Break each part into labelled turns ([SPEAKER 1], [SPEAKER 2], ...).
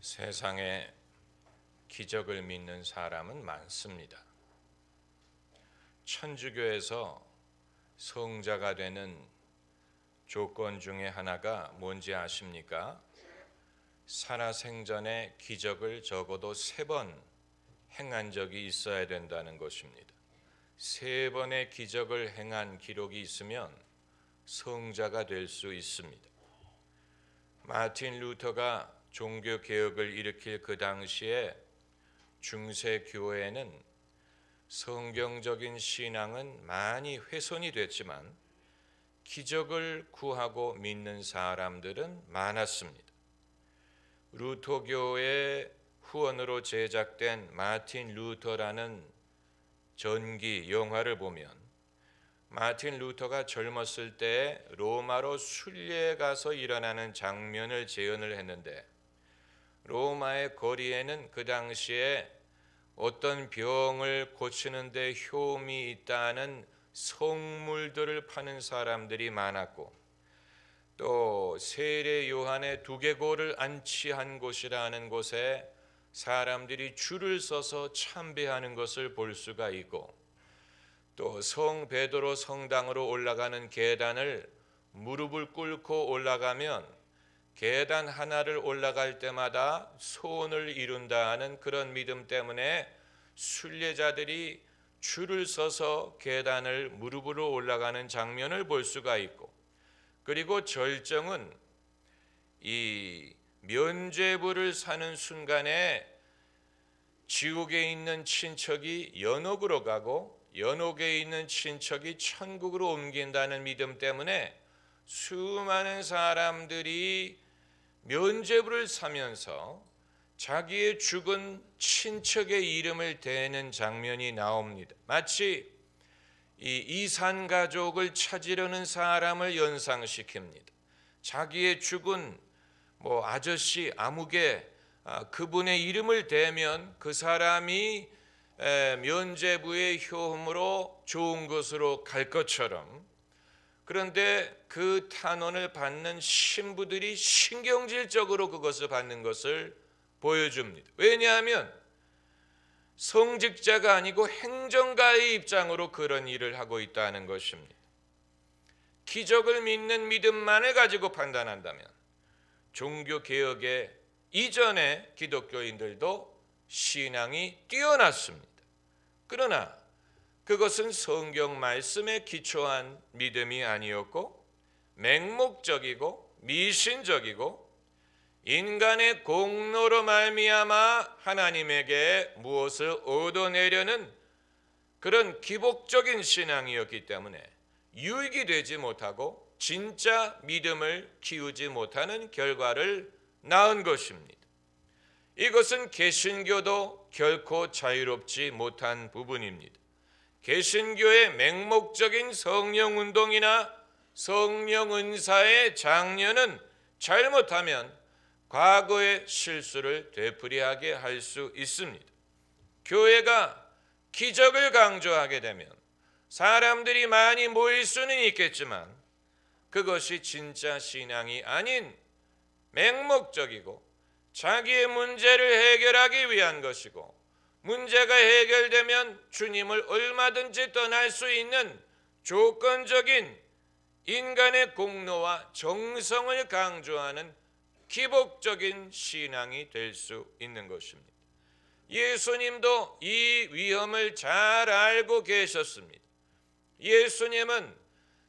[SPEAKER 1] 세상에 기적을 믿는 사람은 많습니다. 천주교에서 성자가 되는 조건 중에 하나가 뭔지 아십니까? 살아생전에 기적을 적어도 3번 행한 적이 있어야 된다는 것입니다. 3번의 기적을 행한 기록이 있으면 성자가 될 수 있습니다. 마틴 루터가 종교 개혁을 일으킬 그 당시에 중세 교회에는 성경적인 신앙은 많이 훼손이 됐지만 기적을 구하고 믿는 사람들은 많았습니다. 루터교의 후원으로 제작된 마틴 루터라는 전기 영화를 보면 마틴 루터가 젊었을 때 로마로 순례에 가서 일어나는 장면을 재현을 했는데, 로마의 거리에는 그 당시에 어떤 병을 고치는 데 효험이 있다는 성물들을 파는 사람들이 많았고, 또 세례 요한의 두개골을 안치한 곳이라는 곳에 사람들이 줄을 서서 참배하는 것을 볼 수가 있고, 또 성 베드로 성당으로 올라가는 계단을 무릎을 꿇고 올라가면 계단 하나를 올라갈 때마다 소원을 이룬다는 그런 믿음 때문에 순례자들이 줄을 서서 계단을 무릎으로 올라가는 장면을 볼 수가 있고, 그리고 절정은 이 면죄부를 사는 순간에 지옥에 있는 친척이 연옥으로 가고 연옥에 있는 친척이 천국으로 옮긴다는 믿음 때문에 수많은 사람들이 면죄부를 사면서 자기의 죽은 친척의 이름을 대는 장면이 나옵니다. 마치 이 이산 가족을 찾으려는 사람을 연상시킵니다. 자기의 죽은 아저씨 아무개, 그분의 이름을 대면 그 사람이 면죄부의 효험으로 좋은 곳으로 갈 것처럼, 그런데 그 탄원을 받는 신부들이 신경질적으로 그것을 받는 것을 보여줍니다. 왜냐하면 성직자가 아니고 행정가의 입장으로 그런 일을 하고 있다는 것입니다. 기적을 믿는 믿음만을 가지고 판단한다면 종교개혁의 이전의 기독교인들도 신앙이 뛰어났습니다. 그러나 그것은 성경 말씀에 기초한 믿음이 아니었고 맹목적이고 미신적이고 인간의 공로로 말미암아 하나님에게 무엇을 얻어내려는 그런 기복적인 신앙이었기 때문에 유익이 되지 못하고 진짜 믿음을 키우지 못하는 결과를 낳은 것입니다. 이것은 개신교도 결코 자유롭지 못한 부분입니다. 개신교의 맹목적인 성령운동이나 성령은사의 장려는 잘못하면 과거의 실수를 되풀이하게 할 수 있습니다. 교회가 기적을 강조하게 되면 사람들이 많이 모일 수는 있겠지만 그것이 진짜 신앙이 아닌 맹목적이고 자기의 문제를 해결하기 위한 것이고, 문제가 해결되면 주님을 얼마든지 떠날 수 있는 조건적인 인간의 공로와 정성을 강조하는 기복적인 신앙이 될 수 있는 것입니다. 예수님도 이 위험을 잘 알고 계셨습니다. 예수님은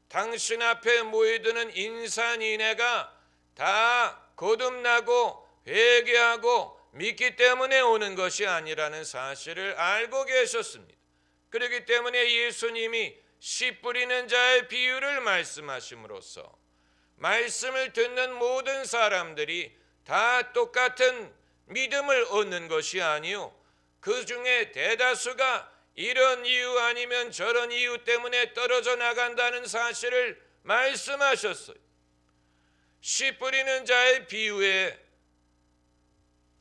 [SPEAKER 1] 당신 앞에 모여드는 인산인해가 다 거듭나고 회개하고 믿기 때문에 오는 것이 아니라는 사실을 알고 계셨습니다. 그렇기 때문에 예수님이 씨 뿌리는 자의 비유를 말씀하심으로써 말씀을 듣는 모든 사람들이 다 똑같은 믿음을 얻는 것이 아니요, 그 중에 대다수가 이런 이유 아니면 저런 이유 때문에 떨어져 나간다는 사실을 말씀하셨어요. 씨 뿌리는 자의 비유에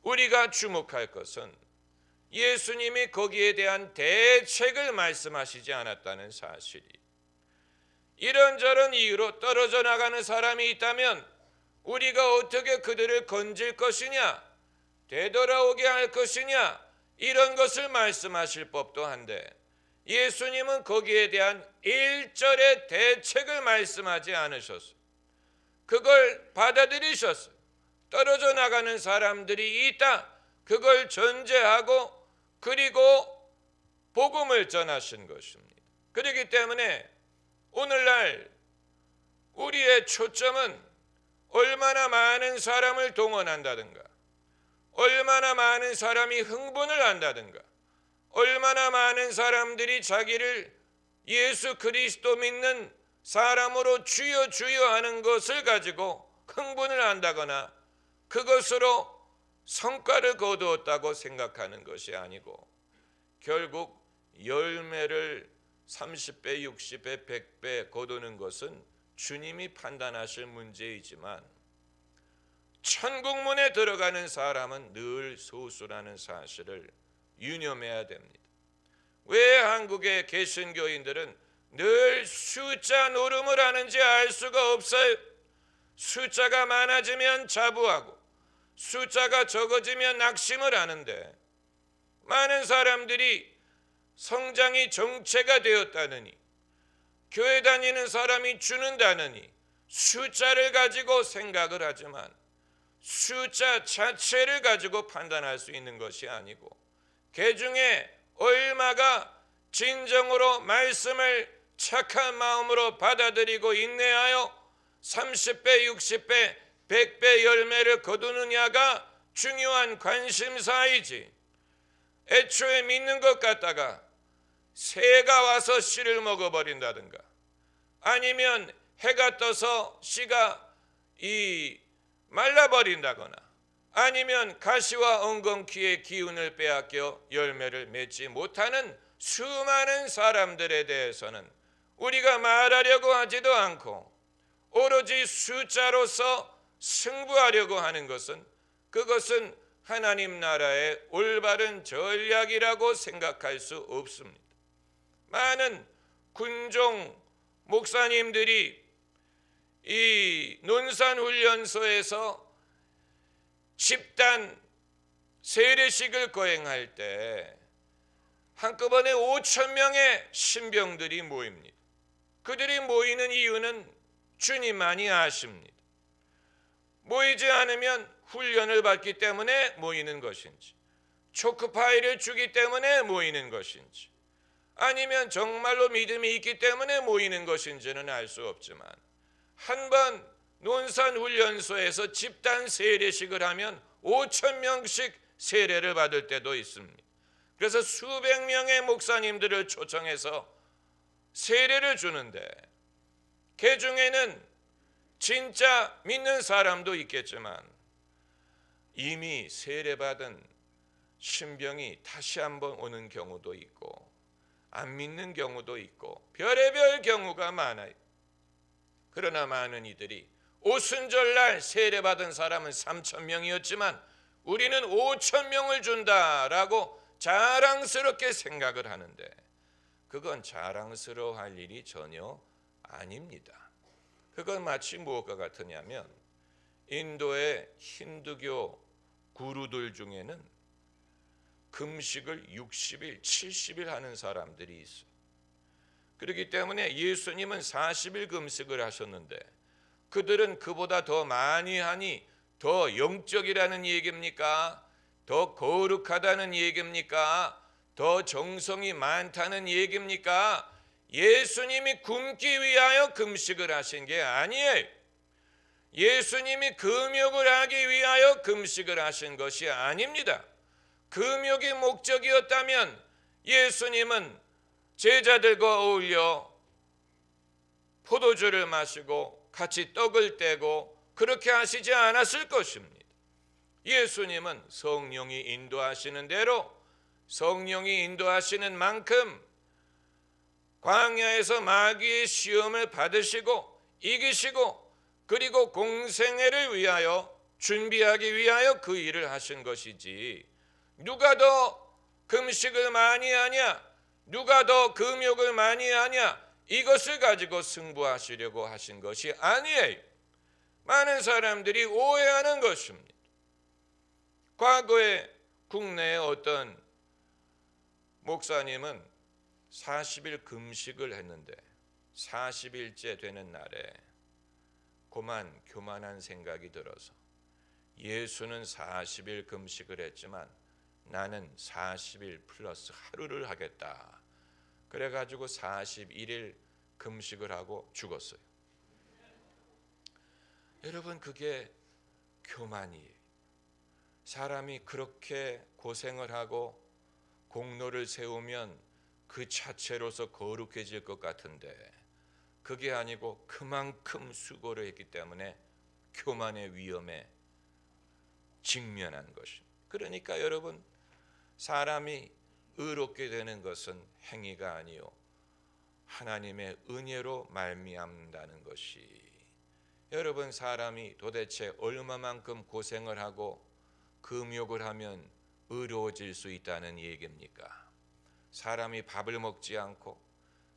[SPEAKER 1] 우리가 주목할 것은 예수님이 거기에 대한 대책을 말씀하시지 않았다는 사실이, 이런저런 이유로 떨어져 나가는 사람이 있다면 우리가 어떻게 그들을 건질 것이냐, 되돌아오게 할 것이냐, 이런 것을 말씀하실 법도 한데 예수님은 거기에 대한 일절의 대책을 말씀하지 않으셨어요. 그걸 받아들이셨어요. 떨어져 나가는 사람들이 있다, 그걸 전제하고 그리고 복음을 전하신 것입니다. 그렇기 때문에 오늘날 우리의 초점은 얼마나 많은 사람을 동원한다든가, 얼마나 많은 사람이 흥분을 한다든가, 얼마나 많은 사람들이 자기를 예수 그리스도 믿는 사람으로 주여 주여 하는 것을 가지고 흥분을 한다거나 그것으로 성과를 거두었다고 생각하는 것이 아니고, 결국 열매를 30배, 60배, 100배 거두는 것은 주님이 판단하실 문제이지만 천국문에 들어가는 사람은 늘 소수라는 사실을 유념해야 됩니다. 왜 한국의 개신교인들은 늘 숫자 노름을 하는지 알 수가 없어요. 숫자가 많아지면 자부하고 숫자가 적어지면 낙심을 하는데, 많은 사람들이 성장이 정체가 되었다느니, 교회 다니는 사람이 주는다느니 숫자를 가지고 생각을 하지만 숫자 자체를 가지고 판단할 수 있는 것이 아니고, 그 중에 얼마가 진정으로 말씀을 착한 마음으로 받아들이고 인내하여 30배, 60배, 100배 열매를 거두느냐가 중요한 관심사이지, 애초에 믿는 것 같다가 새가 와서 씨를 먹어버린다든가, 아니면 해가 떠서 씨가 말라버린다거나, 아니면 가시와 엉겅퀴의 기운을 빼앗겨 열매를 맺지 못하는 수많은 사람들에 대해서는 우리가 말하려고 하지도 않고 오로지 숫자로서 승부하려고 하는 것은, 그것은 하나님 나라의 올바른 전략이라고 생각할 수 없습니다. 많은 군종 목사님들이 이 논산훈련소에서 집단 세례식을 거행할 때 한꺼번에 5,000명의 신병들이 모입니다. 그들이 모이는 이유는 주님만이 아십니다. 모이지 않으면 훈련을 받기 때문에 모이는 것인지, 초크파이를 주기 때문에 모이는 것인지, 아니면 정말로 믿음이 있기 때문에 모이는 것인지는 알 수 없지만, 한번 논산훈련소에서 집단 세례식을 하면 5,000명씩 세례를 받을 때도 있습니다. 그래서 수백 명의 목사님들을 초청해서 세례를 주는데, 그 중에는 진짜 믿는 사람도 있겠지만 이미 세례받은 신병이 다시 한번 오는 경우도 있고, 안 믿는 경우도 있고, 별의별 경우가 많아요. 그러나 많은 이들이 오순절날 세례받은 사람은 3,000명이었지만 우리는 5,000명을 준다라고 자랑스럽게 생각을 하는데, 그건 자랑스러워할 일이 전혀 아닙니다. 그건 마치 무엇과 같으냐면, 인도의 힌두교 구루들 중에는 금식을 60일, 70일 하는 사람들이 있어요. 그렇기 때문에 예수님은 40일 금식을 하셨는데 그들은 그보다 더 많이 하니 더 영적이라는 얘기입니까? 더 거룩하다는 얘기입니까? 더 정성이 많다는 얘기입니까? 예수님이 굶기 위하여 금식을 하신 게 아니에요. 예수님이 금욕을 하기 위하여 금식을 하신 것이 아닙니다. 금욕이 목적이었다면 예수님은 제자들과 어울려 포도주를 마시고 같이 떡을 떼고 그렇게 하시지 않았을 것입니다. 예수님은 성령이 인도하시는 대로, 성령이 인도하시는 만큼 광야에서 마귀의 시험을 받으시고 이기시고, 그리고 공생애를 위하여 준비하기 위하여 그 일을 하신 것이지, 누가 더 금식을 많이 하냐, 누가 더 금욕을 많이 하냐, 이것을 가지고 승부하시려고 하신 것이 아니에요. 많은 사람들이 오해하는 것입니다. 과거에 국내의 어떤 목사님은 40일 금식을 했는데 40일째 되는 날에 교만한 생각이 들어서 예수는 40일 금식을 했지만 나는 40일 플러스 하루를 하겠다. 그래가지고 41일 금식을 하고 죽었어요. 여러분, 그게 교만이에요. 사람이 그렇게 고생을 하고 공로를 세우면 그 자체로서 거룩해질 것 같은데 그게 아니고 그만큼 수고를 했기 때문에 교만의 위험에 직면한 것입니다. 그러니까 여러분, 사람이 의롭게 되는 것은 행위가 아니요 하나님의 은혜로 말미암는다는 것이, 여러분, 사람이 도대체 얼마만큼 고생을 하고 금욕을 하면 의로워질 수 있다는 얘기입니까? 사람이 밥을 먹지 않고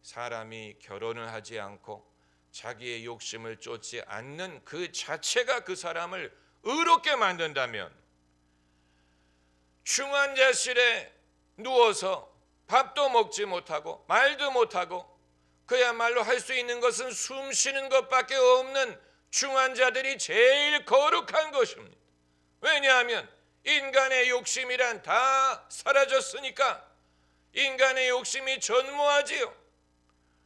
[SPEAKER 1] 사람이 결혼을 하지 않고 자기의 욕심을 쫓지 않는 그 자체가 그 사람을 의롭게 만든다면, 중환자실에 누워서 밥도 먹지 못하고 말도 못하고 그야말로 할 수 있는 것은 숨 쉬는 것밖에 없는 중환자들이 제일 거룩한 것입니다. 왜냐하면 인간의 욕심이란 다 사라졌으니까. 인간의 욕심이 전무하지요.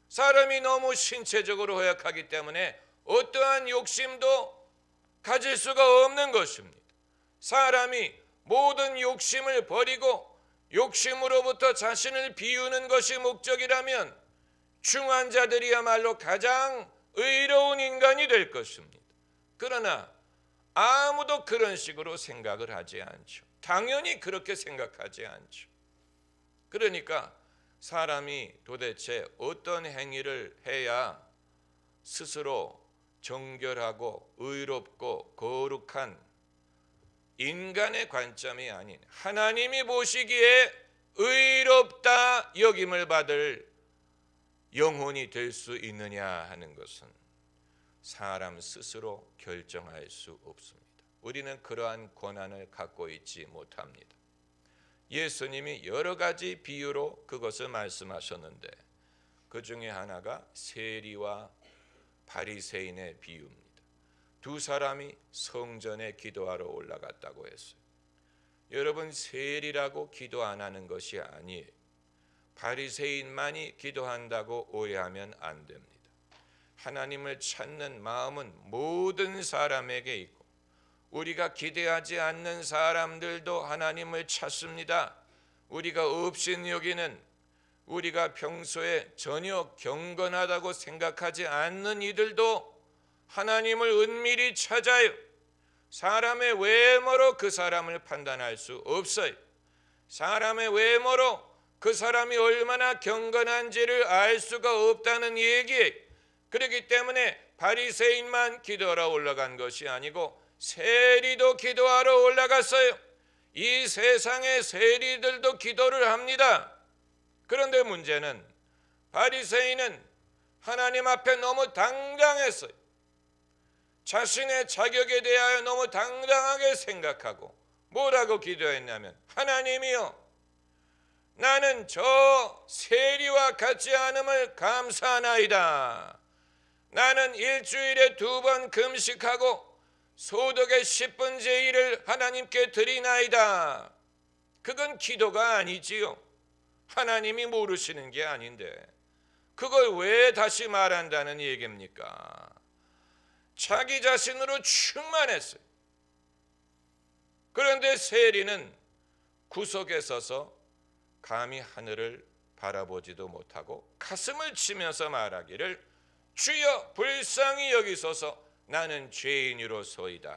[SPEAKER 1] 사람이 너무 신체적으로 허약하기 때문에 어떠한 욕심도 가질 수가 없는 것입니다. 사람이 모든 욕심을 버리고 욕심으로부터 자신을 비우는 것이 목적이라면 중환자들이야말로 가장 의로운 인간이 될 것입니다. 그러나 아무도 그런 식으로 생각을 하지 않죠. 당연히 그렇게 생각하지 않죠. 그러니까 사람이 도대체 어떤 행위를 해야 스스로 정결하고 의롭고 거룩한 인간의 관점이 아닌 하나님이 보시기에 의롭다 여김을 받을 영혼이 될 수 있느냐 하는 것은 사람 스스로 결정할 수 없습니다. 우리는 그러한 권한을 갖고 있지 못합니다. 예수님이 여러 가지 비유로 그것을 말씀하셨는데 그 중에 하나가 세리와 바리새인의 비유입니다. 두 사람이 성전에 기도하러 올라갔다고 했어요. 여러분, 세리라고 기도 안 하는 것이 아니에요. 바리새인만이 기도한다고 오해하면 안 됩니다. 하나님을 찾는 마음은 모든 사람에게 있고 우리가 기대하지 않는 사람들도 하나님을 찾습니다. 우리가 업신여기는, 우리가 평소에 전혀 경건하다고 생각하지 않는 이들도 하나님을 은밀히 찾아요. 사람의 외모로 그 사람을 판단할 수 없어요. 사람의 외모로 그 사람이 얼마나 경건한지를 알 수가 없다는 얘기예요. 그렇기 때문에 바리새인만 기도하러 올라간 것이 아니고 세리도 기도하러 올라갔어요. 이 세상의 세리들도 기도를 합니다. 그런데 문제는 바리새인은 하나님 앞에 너무 당당했어요. 자신의 자격에 대하여 너무 당당하게 생각하고 뭐라고 기도했냐면, 하나님이여, 나는 저 세리와 같지 않음을 감사하나이다. 나는 일주일에 2번 금식하고 소득의 10분의 1을 하나님께 드리나이다. 그건 기도가 아니지요. 하나님이 모르시는 게 아닌데 그걸 왜 다시 말한다는 얘기입니까? 자기 자신으로 충만했어요. 그런데 세리는 구석에 서서 감히 하늘을 바라보지도 못하고 가슴을 치면서 말하기를, 주여 불쌍히 여기소서, 나는 죄인이로소이다.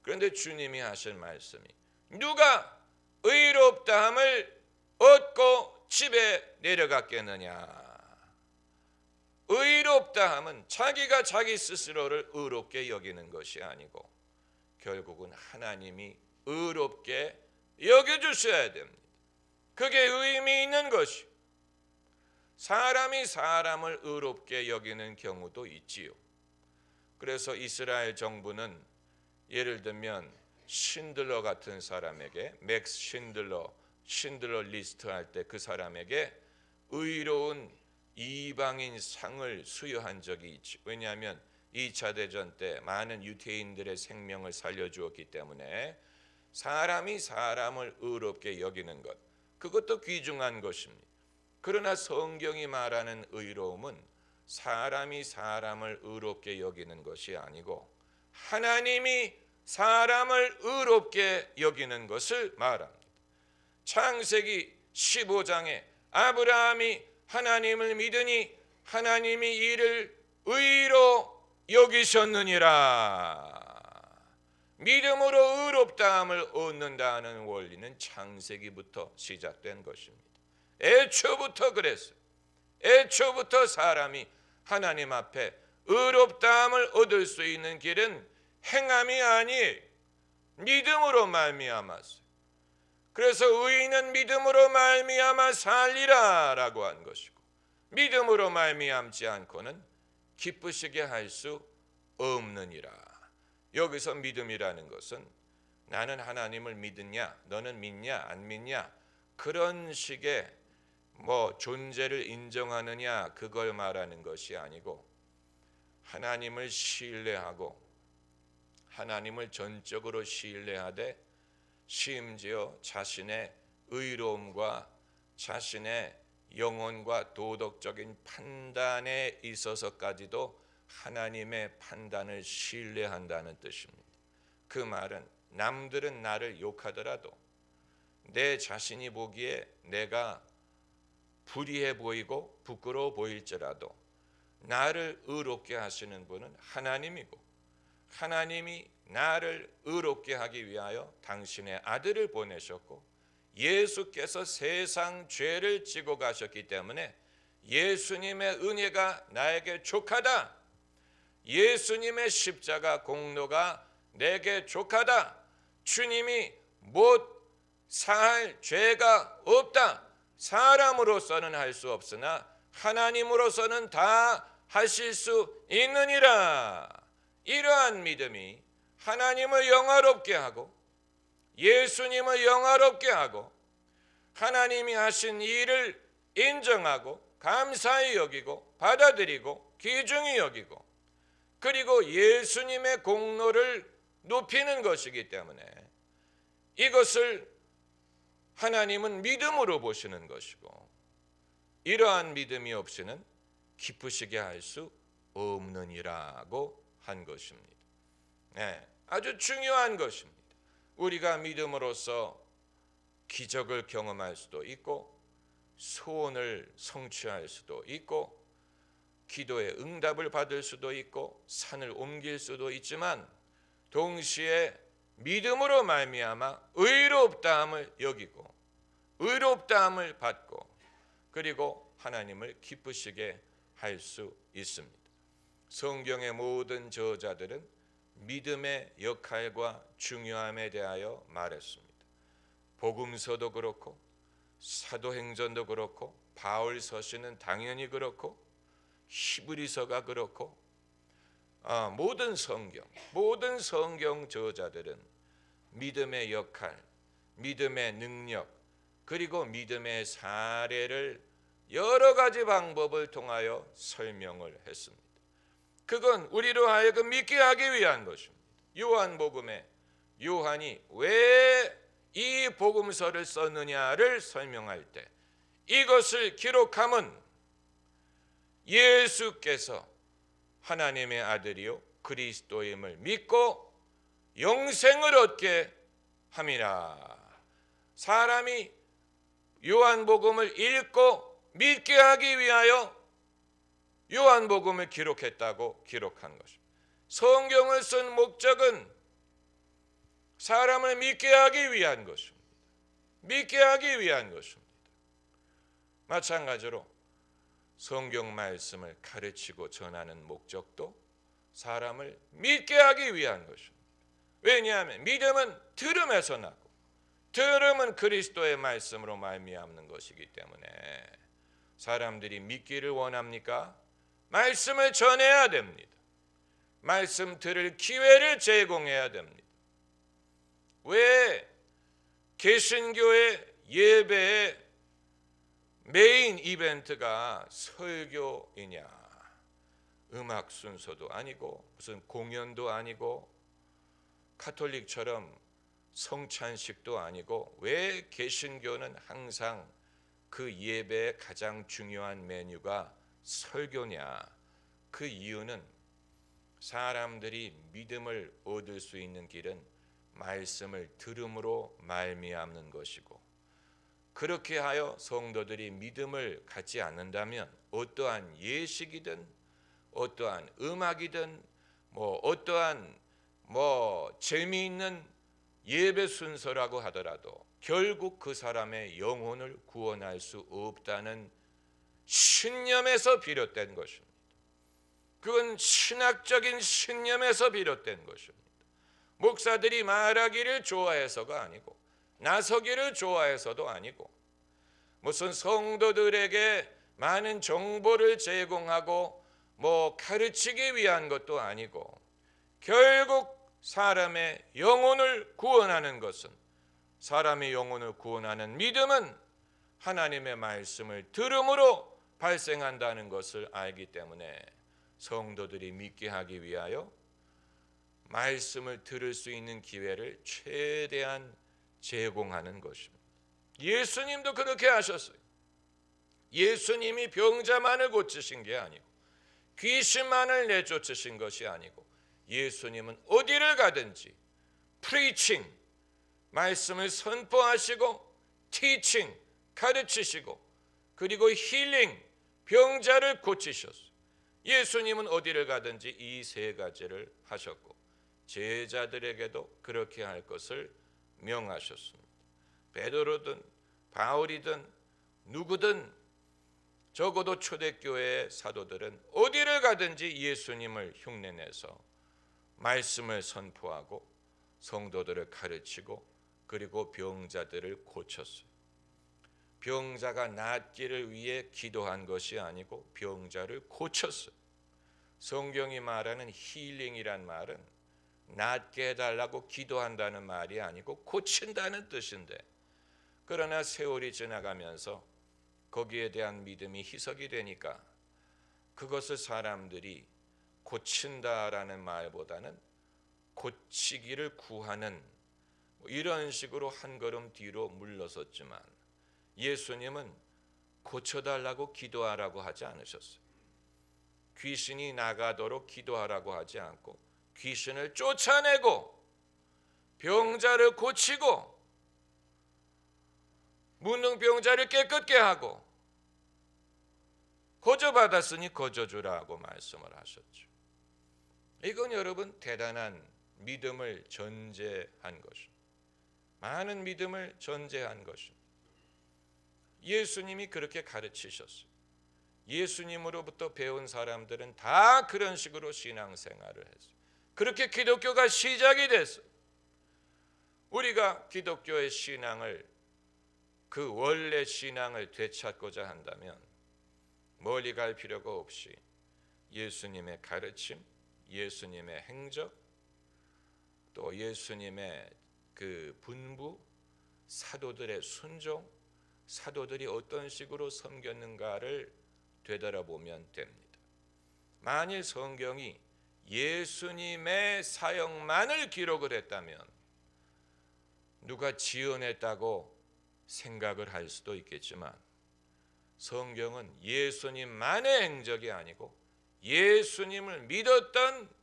[SPEAKER 1] 그런데 주님이 하신 말씀이, 누가 의롭다함을 얻고 집에 내려갔겠느냐. 의롭다함은 자기가 자기 스스로를 의롭게 여기는 것이 아니고 결국은 하나님이 의롭게 여겨주셔야 됩니다. 그게 의미 있는 것이. 사람이 사람을 의롭게 여기는 경우도 있지요. 그래서 이스라엘 정부는 예를 들면 신들러 같은 사람에게, 맥스 신들러 리스트 할 때 그 사람에게 의로운 이방인 상을 수여한 적이 있지. 왜냐하면 2차 대전 때 많은 유대인들의 생명을 살려주었기 때문에 사람이 사람을 의롭게 여기는 것, 그것도 귀중한 것입니다. 그러나 성경이 말하는 의로움은 사람이 사람을 의롭게 여기는 것이 아니고 하나님이 사람을 의롭게 여기는 것을 말합니다. 창세기 15장에 아브라함이 하나님을 믿으니 하나님이 이를 의로 여기셨느니라. 믿음으로 의롭다함을 얻는다는 원리는 창세기부터 시작된 것입니다. 애초부터 그랬어요. 애초부터 사람이 하나님 앞에 의롭다함을 얻을 수 있는 길은 행함이 아니 믿음으로 말미암았어요. 그래서 의인은 믿음으로 말미암아 살리라라고 한 것이고, 믿음으로 말미암지 않고는 기쁘시게 할 수 없느니라. 여기서 믿음이라는 것은 나는 하나님을 믿느냐, 너는 믿냐 안 믿냐, 그런 식의 존재를 인정하느냐 그걸 말하는 것이 아니고, 하나님을 신뢰하고 하나님을 전적으로 신뢰하되 심지어 자신의 의로움과 자신의 영혼과 도덕적인 판단에 있어서까지도 하나님의 판단을 신뢰한다는 뜻입니다. 그 말은 남들은 나를 욕하더라도 내 자신이 보기에 내가 불의해 보이고 부끄러워 보일지라도 나를 의롭게 하시는 분은 하나님이고, 하나님이 나를 의롭게 하기 위하여 당신의 아들을 보내셨고, 예수께서 세상 죄를 지고 가셨기 때문에 예수님의 은혜가 나에게 족하다, 예수님의 십자가 공로가 내게 족하다, 주님이 못 살 죄가 없다, 사람으로서는 할 수 없으나 하나님으로서는 다 하실 수 있느니라. 이러한 믿음이 하나님을 영화롭게 하고 예수님을 영화롭게 하고 하나님이 하신 일을 인정하고 감사히 여기고 받아들이고 귀중히 여기고, 그리고 예수님의 공로를 높이는 것이기 때문에 이것을 하나님은 믿음으로 보시는 것이고, 이러한 믿음이 없이는 기쁘시게 할 수 없느니라고 한 것입니다. 아주 중요한 것입니다. 우리가 믿음으로써 기적을 경험할 수도 있고 소원을 성취할 수도 있고 기도의 응답을 받을 수도 있고 산을 옮길 수도 있지만, 동시에 믿음으로 말미암아 의롭다함을 여기고 의롭다함을 받고 그리고 하나님을 기쁘시게 할 수 있습니다. 성경의 모든 저자들은 믿음의 역할과 중요함에 대하여 말했습니다. 복음서도 그렇고 사도행전도 그렇고 바울 서신은 당연히 그렇고 히브리서가 그렇고 모든 성경 저자들은 믿음의 역할, 믿음의 능력, 그리고 믿음의 사례를 여러 가지 방법을 통하여 설명을 했습니다. 그건 우리로 하여금 믿게 하기 위한 것입니다. 요한복음에 요한이 왜 이 복음서를 썼느냐를 설명할 때 이것을 기록함은 예수께서 하나님의 아들이요 그리스도임을 믿고 영생을 얻게 함이라. 사람이 요한복음을 읽고 믿게 하기 위하여 요한복음을 기록했다고 기록한 것입니다. 성경을 쓴 목적은 사람을 믿게 하기 위한 것입니다. 믿게 하기 위한 것입니다. 마찬가지로 성경 말씀을 가르치고 전하는 목적도 사람을 믿게 하기 위한 것입니다. 왜냐하면 믿음은 들음에서 나고 들음은 그리스도의 말씀으로 말미암는 것이기 때문에 사람들이 믿기를 원합니까? 말씀을 전해야 됩니다. 말씀 들을 기회를 제공해야 됩니다. 왜 개신교의 예배의 메인 이벤트가 설교이냐? 음악 순서도 아니고 무슨 공연도 아니고 카톨릭처럼 성찬식도 아니고 왜 개신교는 항상 그 예배의 가장 중요한 메뉴가 설교냐? 그 이유는 사람들이 믿음을 얻을 수 있는 길은 말씀을 들음으로 말미암는 것이고, 그렇게 하여 성도들이 믿음을 갖지 않는다면 어떠한 예식이든 어떠한 음악이든 어떠한 재미있는 예배 순서라고 하더라도 결국 그 사람의 영혼을 구원할 수 없다는 신념에서 비롯된 것입니다. 그건 신학적인 신념에서 비롯된 것입니다. 목사들이 말하기를 좋아해서가 아니고 나서기를 좋아해서도 아니고 무슨 성도들에게 많은 정보를 제공하고 가르치기 위한 것도 아니고, 결국 사람의 영혼을 구원하는 것은, 사람의 영혼을 구원하는 믿음은 하나님의 말씀을 들음으로 발생한다는 것을 알기 때문에 성도들이 믿게 하기 위하여 말씀을 들을 수 있는 기회를 최대한 제공하는 것입니다. 예수님도 그렇게 하셨어요. 예수님이 병자만을 고치신 게 아니고 귀신만을 내쫓으신 것이 아니고, 예수님은 어디를 가든지 프리칭, 말씀을 선포하시고, 티칭, 가르치시고, 그리고 힐링, 병자를 고치셨어요. 예수님은 어디를 가든지 이 세 가지를 하셨고 제자들에게도 그렇게 할 것을 명하셨습니다. 베드로든 바울이든 누구든 적어도 초대교회의 사도들은 어디를 가든지 예수님을 흉내내서 말씀을 선포하고 성도들을 가르치고 그리고 병자들을 고쳤어요. 병자가 낫기를 위해 기도한 것이 아니고 병자를 고쳤어요. 성경이 말하는 힐링이란 말은 낫게 해달라고 기도한다는 말이 아니고 고친다는 뜻인데, 그러나 세월이 지나가면서 거기에 대한 믿음이 희석이 되니까 그것을 사람들이 고친다라는 말보다는 고치기를 구하는 이런 식으로 한 걸음 뒤로 물러섰지만, 예수님은 고쳐달라고 기도하라고 하지 않으셨어요. 귀신이 나가도록 기도하라고 하지 않고 귀신을 쫓아내고 병자를 고치고 문둥병자를 깨끗게 하고 거저받았으니 거저주라고 말씀을 하셨죠. 이건 여러분 대단한 믿음을 전제한 것입니다. 많은 믿음을 전제한 것입니다. 예수님이 그렇게 가르치셨어요. 예수님으로부터 배운 사람들은 다 그런 식으로 신앙생활을 했어요. 그렇게 기독교가 시작이 됐어요. 우리가 기독교의 신앙을, 그 원래 신앙을 되찾고자 한다면 멀리 갈 필요가 없이 예수님의 가르침, 예수님의 행적, 또 예수님의 그 분부, 사도들의 순종, 사도들이 어떤 식으로 섬겼는가를 되돌아보면 됩니다. 만일 성경이 예수님의 사역만을 기록을 했다면 누가 지어냈다고 생각을 할 수도 있겠지만, 성경은 예수님만의 행적이 아니고 예수님을 믿었던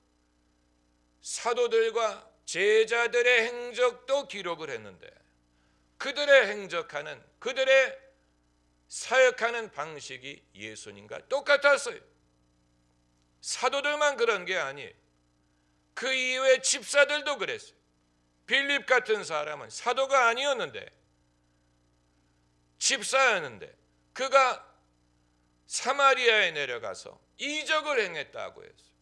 [SPEAKER 1] 사도들과 제자들의 행적도 기록을 했는데, 그들의 행적하는, 그들의 사역하는 방식이 예수님과 똑같았어요. 사도들만 그런 게 아니에요. 그 이후에 집사들도 그랬어요. 빌립 같은 사람은 사도가 아니었는데, 집사였는데, 그가 사마리아에 내려가서 이적을 행했다고 했어요.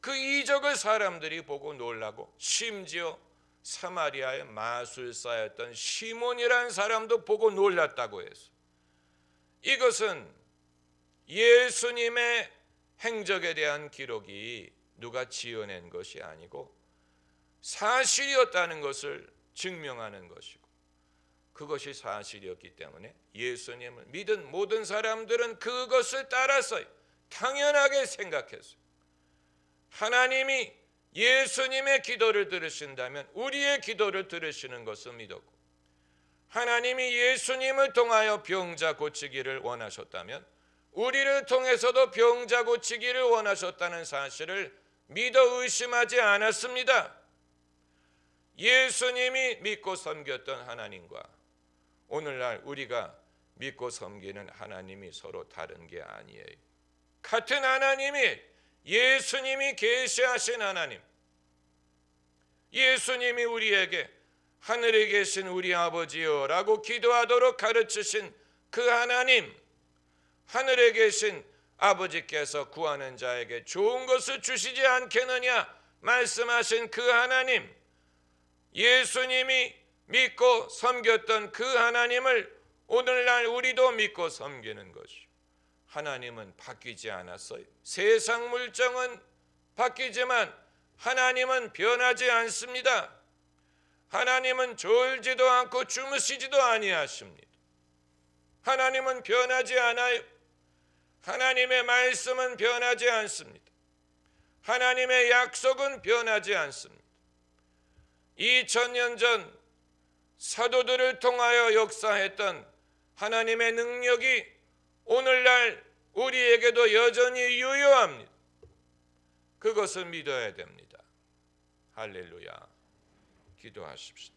[SPEAKER 1] 그 이적을 사람들이 보고 놀라고, 심지어 사마리아의 마술사였던 시몬이라는 사람도 보고 놀랐다고 했어요. 이것은 예수님의 행적에 대한 기록이 누가 지어낸 것이 아니고 사실이었다는 것을 증명하는 것이고, 그것이 사실이었기 때문에 예수님을 믿은 모든 사람들은 그것을 따라서 당연하게 생각했어요. 하나님이 예수님의 기도를 들으신다면 우리의 기도를 들으시는 것을 믿었고, 하나님이 예수님을 통하여 병자 고치기를 원하셨다면 우리를 통해서도 병자 고치기를 원하셨다는 사실을 믿어 의심하지 않았습니다. 예수님이 믿고 섬겼던 하나님과 오늘날 우리가 믿고 섬기는 하나님이 서로 다른 게 아니에요. 같은 하나님이, 예수님이 계시하신 하나님, 예수님이 우리에게 하늘에 계신 우리 아버지여 라고 기도하도록 가르치신 그 하나님, 하늘에 계신 아버지께서 구하는 자에게 좋은 것을 주시지 않겠느냐 말씀하신 그 하나님, 예수님이 믿고 섬겼던 그 하나님을 오늘날 우리도 믿고 섬기는 것이요. 하나님은 바뀌지 않았어요. 세상 물정은 바뀌지만 하나님은 변하지 않습니다. 하나님은 졸지도 않고 주무시지도 아니하십니다. 하나님은 변하지 않아요. 하나님의 말씀은 변하지 않습니다. 하나님의 약속은 변하지 않습니다. 2000년 전 사도들을 통하여 역사했던 하나님의 능력이 오늘날 우리에게도 여전히 유효합니다. 그것을 믿어야 됩니다. 할렐루야. 기도하십시다.